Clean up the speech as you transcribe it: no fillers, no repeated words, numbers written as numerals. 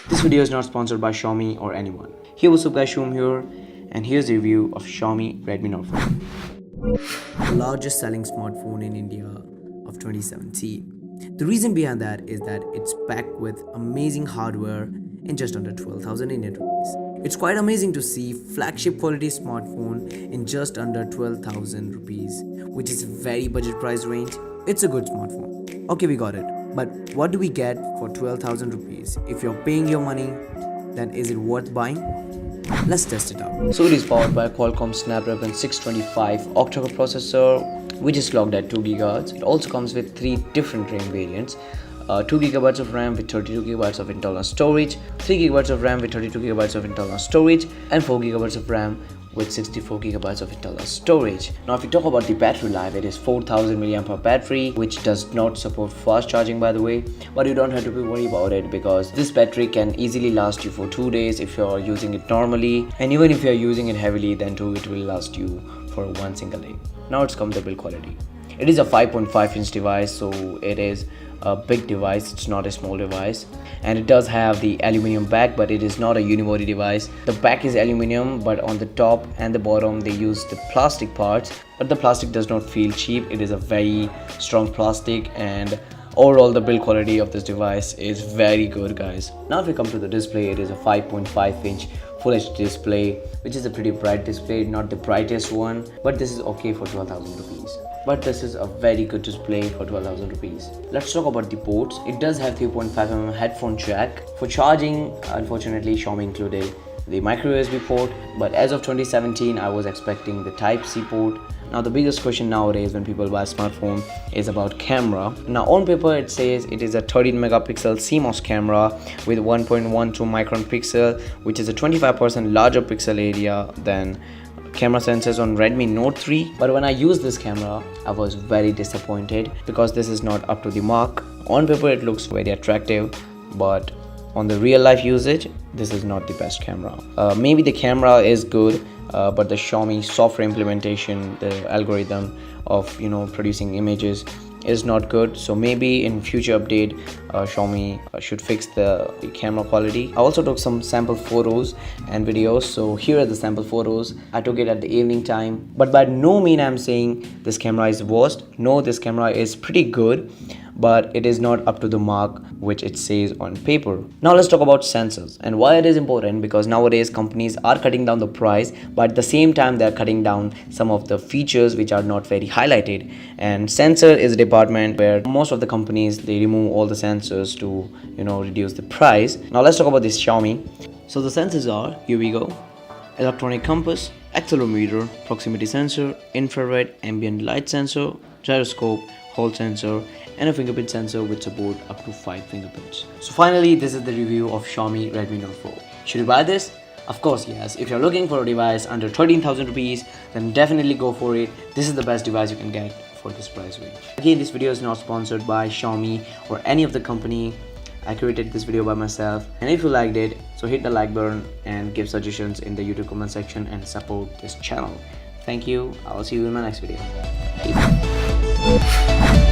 This video is not sponsored by Xiaomi or anyone. Here was up guys, Shum here, and here's the review of Xiaomi Redmi Note 4. The largest selling smartphone in India of 2017. The reason behind that is that it's packed with amazing hardware in just under 12,000 Indian rupees. It's quite amazing to see flagship quality smartphone in just under 12,000 rupees, which is very budget price range. It's a good smartphone. Okay, we got it. But what do we get for 12,000 rupees? If you're paying your money, then is it worth buying? Let's test it out. So it is powered by a Qualcomm Snapdragon 625 octa-core processor, which is clocked at 2 GHz. It also comes with 3 different RAM variants. 2 GB of RAM with 32 GB of internal storage, 3 GB of RAM with 32 GB of internal storage, and 4 GB of RAM with 64 GB of internal storage. Now if we talk about the battery life, it is 4000 mAh battery, which does not support fast charging by the way, but you don't have to be worried about it because this battery can easily last you for 2 days if you are using it normally, and even if you are using it heavily, then too it will last you for one single day. Now it's come to build quality. It is a 5.5-inch device, so it is a big device, it's not a small device, and it does have the aluminum back, but it is not a unibody device. The back is aluminum, but on the top and the bottom they use the plastic parts, but the plastic does not feel cheap. It is a very strong plastic, and overall the build quality of this device is very good guys. Now if we come to the display, it is a 5.5-inch Full HD display, which is a pretty bright display, not the brightest one, but this is okay for 12,000 rupees. But this is a very good display for 12,000 rupees. Let's talk about the ports. It does have 3.5mm headphone jack. For charging, unfortunately Xiaomi included the micro USB port, but as of 2017 I was expecting the Type-C port. Now the biggest question nowadays when people buy a smartphone is about camera. Now on paper it says it is a 13 megapixel CMOS camera with 1.12 micron pixel, which is a 25% larger pixel area than camera sensors on Redmi Note 3, but when I used this camera I was very disappointed because this is not up to the mark. On paper it looks very attractive, but on the real life usage this is not the best camera. Maybe the camera is good, but the Xiaomi software implementation, the algorithm of producing images is not good. So maybe in future update Xiaomi should fix the camera quality. I also took some sample photos and videos, so here are the sample photos. I took it at the evening time, but by no mean I'm saying this camera is worst. No, this camera is pretty good, but it is not up to the mark which it says on paper. Now let's talk about sensors and why it is important, because nowadays companies are cutting down the price, but at the same time they are cutting down some of the features which are not very highlighted, and sensor is a department where most of the companies they remove all the sensors to reduce the price. Now let's talk about this Xiaomi. So the sensors are, here we go: electronic compass, accelerometer, proximity sensor, infrared ambient light sensor, gyroscope, Hall sensor, and a fingerprint sensor with support up to 5 fingerprints. So finally, this is the review of Xiaomi Redmi Note 4. Should you buy this? Of course yes. If you're looking for a device under 13,000 rupees, then definitely go for it. This is the best device you can get for this price range. Again, this video is not sponsored by Xiaomi or any of the company. I created this video by myself, and if you liked it, so hit the like button and give suggestions in the YouTube comment section and support this channel. Thank you. I'll see you in my next video. Peace.